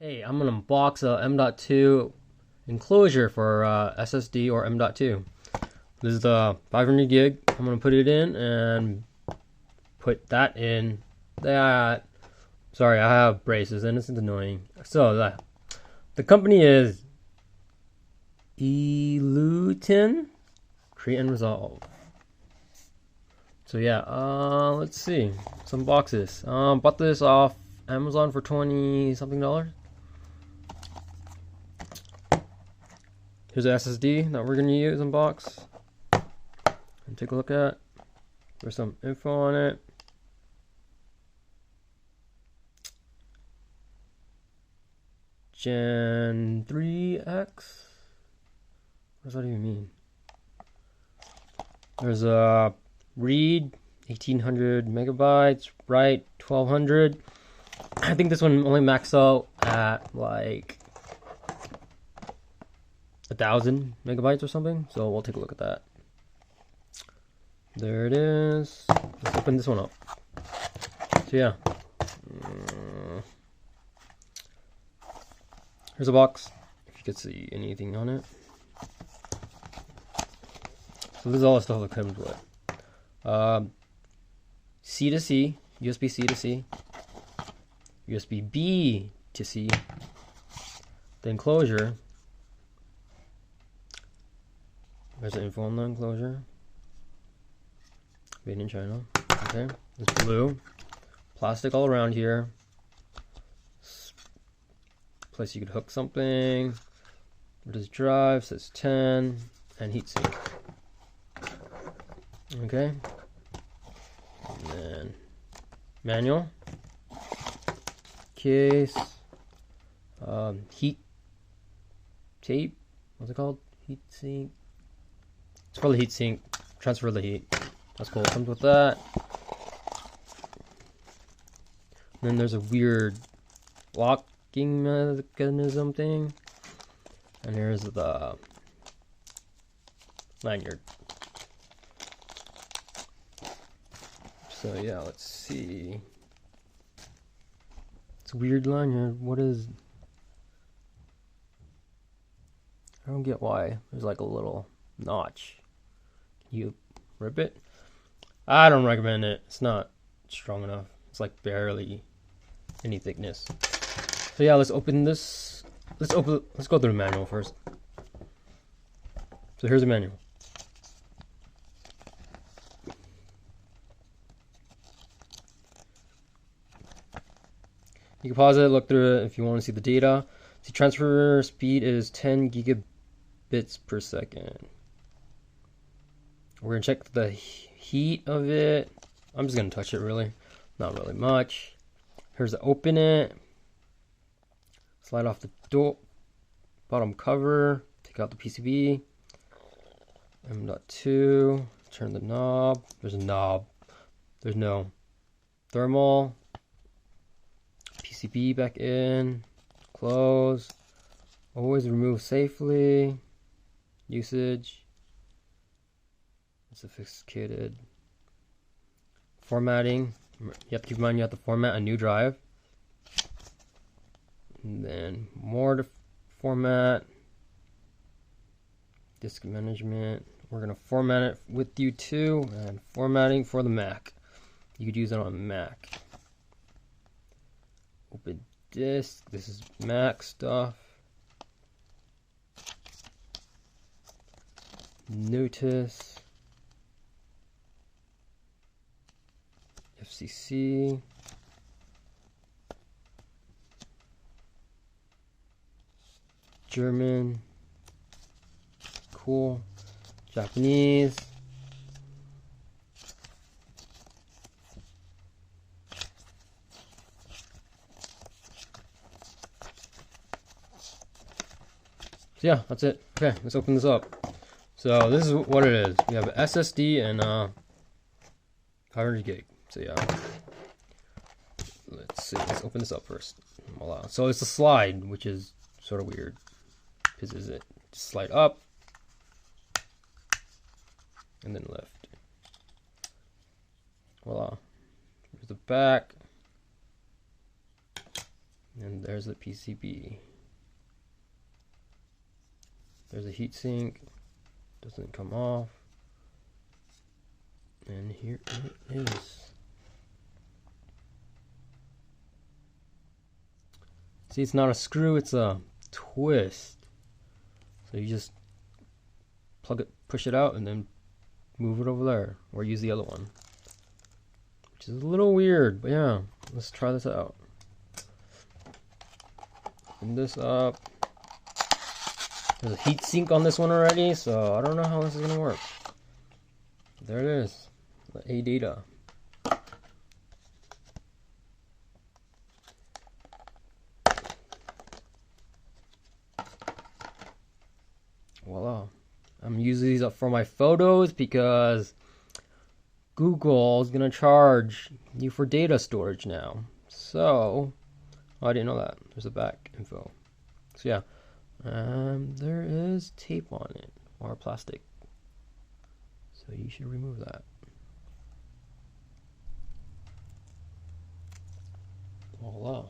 Hey, I'm gonna unbox a M.2 enclosure for SSD or M.2. This is the 500 gig. I'm gonna put it in and put that in that. Sorry, I have braces and it's annoying. So the company is ELUTENG. Create and resolve. So yeah, let's see. Some boxes. Bought this off Amazon for 20 something dollars. Here's the SSD that we're going to use in box. And take a look at. There's some info on it. Gen 3X? What does that even mean? There's a read 1800 megabytes, write 1200. I think this one only maxed out at like 1,000 megabytes or something, so we'll take a look at that. There it is. Let's open this one up. So yeah, here's a box, if you could see anything on it. So this is all the stuff that comes with. C to C, USB C to C, USB B to C, the enclosure. There's the info on the enclosure. Made in China. Okay. It's blue. Plastic all around here. Place you could hook something. There's drive, says 10, and heatsink. Okay. And then manual. Case. Heat tape. What's it called? Heatsink. It's probably heatsink. Transfer the heat. That's cool. Comes with that. And then there's a weird locking mechanism thing. And here's the lanyard. So yeah, let's see. It's a weird lanyard. What is... I don't get why. There's like a little notch. Can you rip it? I don't recommend it. It's not strong enough. It's like barely any thickness. So yeah, let's open this. Let's go through the manual first. So here's the manual. You can pause it, look through it if you want to see the data. See, transfer speed is 10 gigabits per second. We're gonna check the heat of it. I'm just gonna touch it really, not really much. Here's the open it. Slide off the door, bottom cover. Take out the PCB. M.2. Turn the knob. There's a knob. There's no thermal. PCB back in. Close. Always remove safely. Usage. Sophisticated formatting. You have to keep in mind you have to format a new drive, and then more to format. Disk management. We're gonna format it with you too, and formatting for the Mac. You could use it on Mac. Open disk. This is Mac stuff. Notice. FCC. German. Cool. Japanese. So yeah, that's it. Okay, let's open this up. So this is what it is. We have an SSD and 500 gig. So yeah, let's see. Let's open this up first. Voila. So it's a slide, which is sort of weird. Because it just slide up and then lift. Voila. Here's the back. And there's the PCB. There's a heatsink. Doesn't come off. And here it is. See, it's not a screw, it's a twist. So you just plug it, push it out, and then move it over there, or use the other one. Which is a little weird, but yeah, let's try this out. Open this up. There's a heat sink on this one already, so I don't know how this is gonna work. There it is, the ADATA. Voila. I'm using these up for my photos because Google is gonna charge you for data storage now. So, oh, I didn't know that. There's a back info. So yeah, there is tape on it, or plastic. So you should remove that. Voila.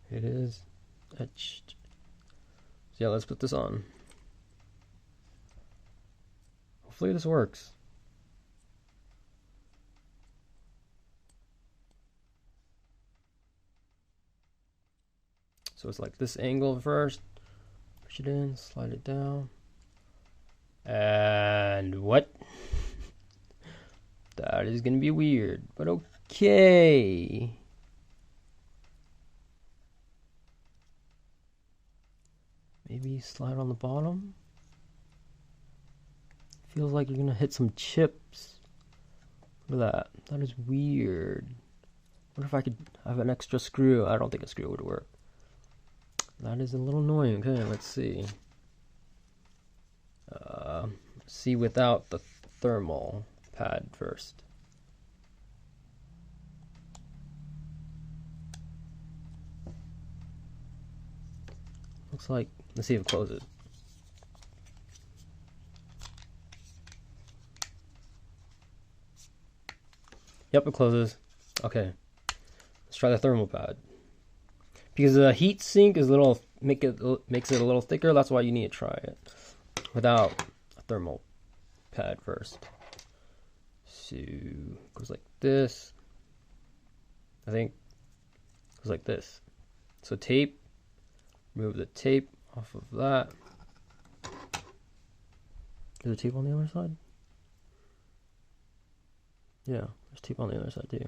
It is etched. So yeah, let's put this on. Hopefully this works. So it's like this angle first. Push it in, slide it down. And what? That is gonna be weird, but okay. Maybe slide on the bottom. Feels like you're gonna hit some chips. Look at that. That is weird. What if I could have an extra screw? I don't think a screw would work. That is a little annoying. Okay, let's see. See without the thermal pad first. Looks like, let's see if it closes. Yep, it closes. Okay, let's try the thermal pad. Because the heat sink is makes it a little thicker. That's why you need to try it without a thermal pad first. So it goes like this. I think it goes like this. So tape. Remove the tape off of that. Is there tape on the other side? Yeah, there's tape on the other side too.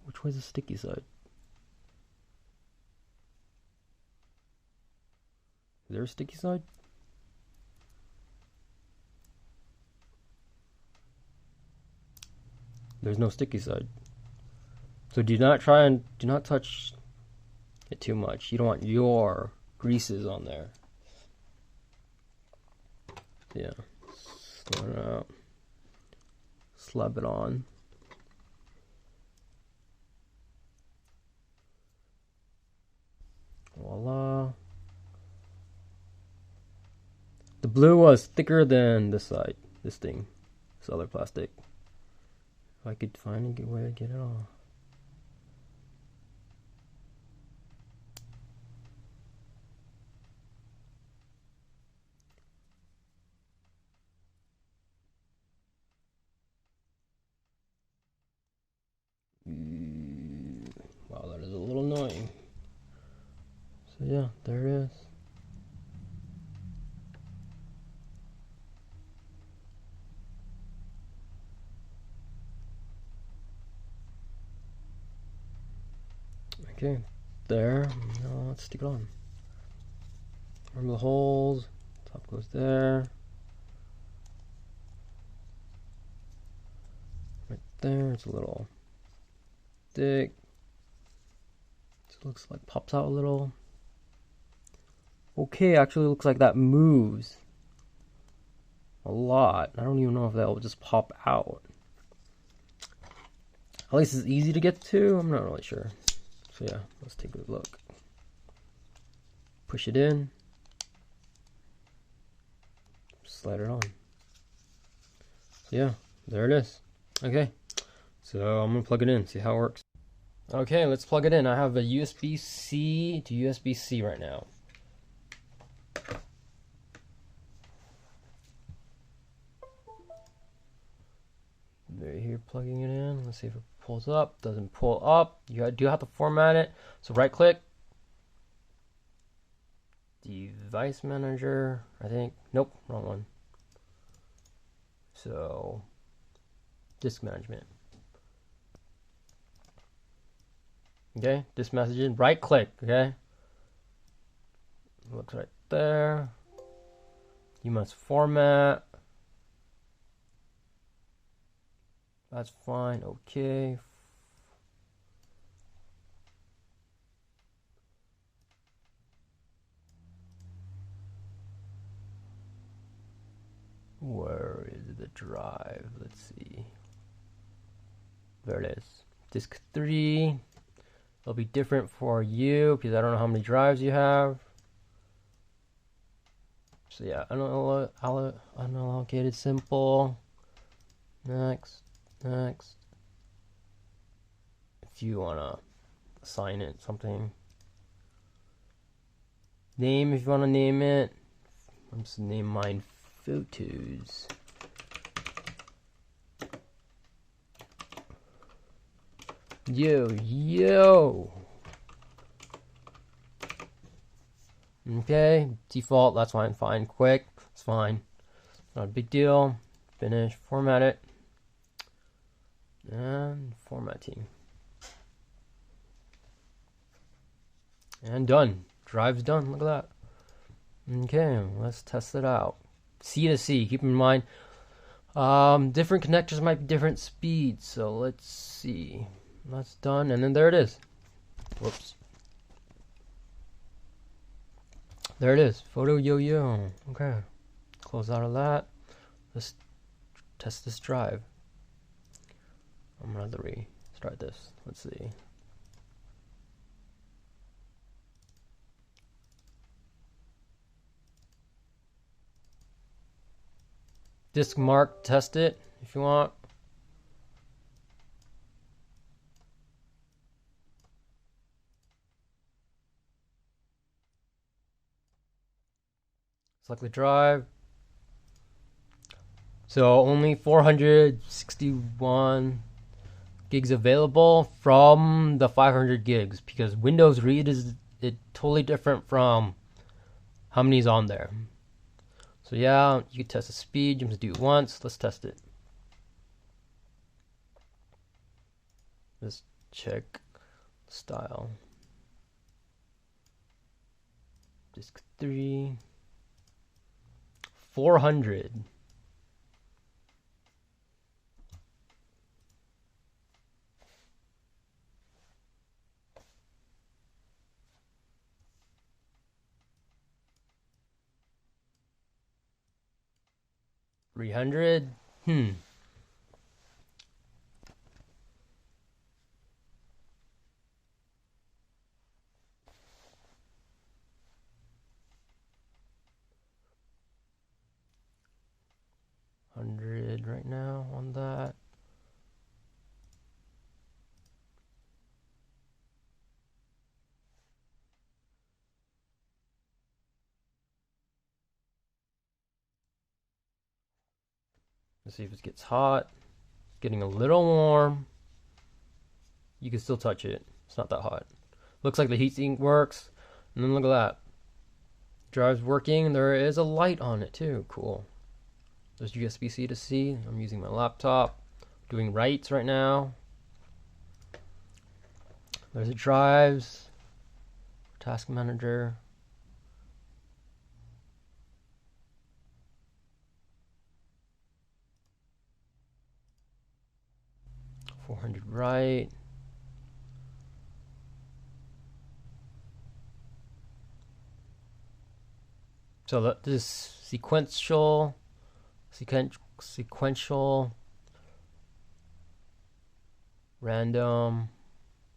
Which way's the sticky side? Is there a sticky side? There's no sticky side. So do not touch it too much. You don't want your greases on there. Yeah. Slide it out. Slab it on. Voila. The blue was thicker than this side. This thing. This other plastic. If I could find a good way to get it off. Wow, that is a little annoying. So yeah, there it is. Okay, there. Now let's stick it on. Remember the holes. Top goes there. Right there. It's a little thick. It looks like pops out a little. Okay, actually looks like that moves a lot. I don't even know if that will just pop out. At least it's easy to get to. I'm not really sure. So yeah, let's take a look. Push it in. Slide it on. Yeah, there it is. Okay, so I'm gonna plug it in, see how it works. Okay, let's plug it in. I have a USB-C to USB-C right now. Right here, plugging it in. Let's see if it pulls up. Doesn't pull up. You do have to format it. So right click, device manager, I think. Nope, wrong one. So disk management. Okay, disk management. Right click. Okay, looks right there. You must format. That's fine. Okay. Where is the drive? Let's see. There it is. Disk 3. It'll be different for you because I don't know how many drives you have. So yeah, unallocated simple. Next. Next. If you wanna assign it something. Name if you wanna name it. I'm just gonna name mine photos. Yo. Okay, default, that's fine. Quick, it's fine. Not a big deal. Finish, format it. And formatting. And done. Drive's done. Look at that. Okay, let's test it out. C to C. Keep in mind, different connectors might be different speeds. So let's see. That's done, and then there it is. Whoops. There it is. Photo yo. Okay. Close out of that. Let's test this drive. I'm gonna have to restart this. Let's see. Disk mark, test it if you want. Select the drive. So only 461 gigs available from the 500 gigs because Windows Read is totally different from how many's on there. So yeah, you can test the speed. You must do it once. Let's test it. Let's check style. Disk 3. 400. $300. $100 right now on that. Let's see if it gets hot. It's getting a little warm. You can still touch it. It's not that hot. Looks like the heatsink works. And then look at that. Drive's working. There is a light on it too. Cool. There's USB-C to C. I'm using my laptop. Doing writes right now. There's the drives. Task manager. $400 write. So this sequential, random.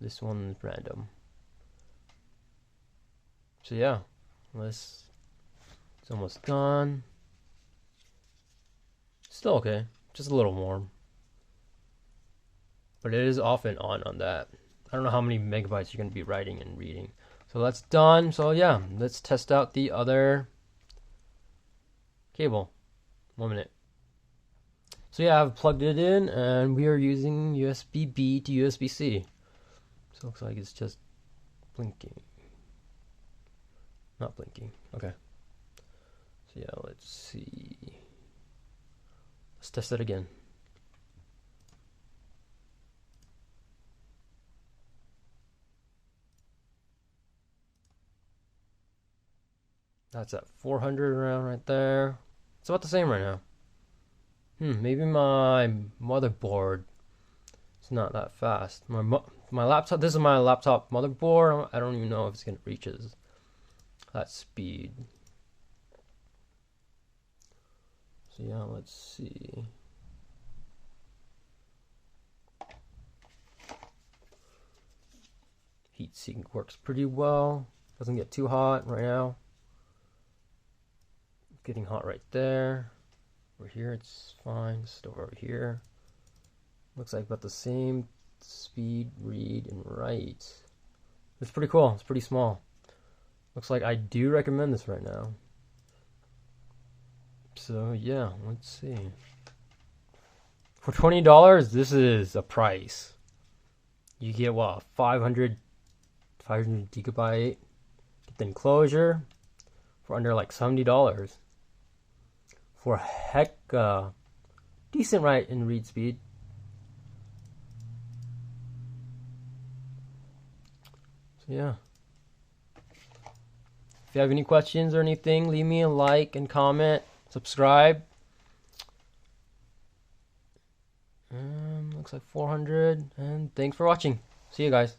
This one's random. So yeah, it's almost done. Still okay. just a little warm. But it is off and on that. I don't know how many megabytes you're going to be writing and reading. So that's done. So yeah, let's test out the other cable. 1 minute. So yeah, I've plugged it in and we are using USB-B to USB-C. So it looks like it's just blinking. Not blinking. Okay. So yeah, let's see. Let's test it again. That's at 400 around right there. It's about the same right now. Maybe my motherboard is not that fast. My laptop. This is my laptop motherboard. I don't even know if it's gonna reach that speed. So yeah, let's see. Heatsink works pretty well. Doesn't get too hot right now. Getting hot right there. Over here it's fine. Just over here. Looks like about the same speed, read and write. It's pretty cool. It's pretty small. Looks like I do recommend this right now. So yeah, let's see. For $20, this is a price. You get what, 500 gigabyte. Get the enclosure for under like $70. For Hecka, decent write and read speed. So yeah. If you have any questions or anything, leave me a like and comment, subscribe. Looks like 400, and thanks for watching. See you guys.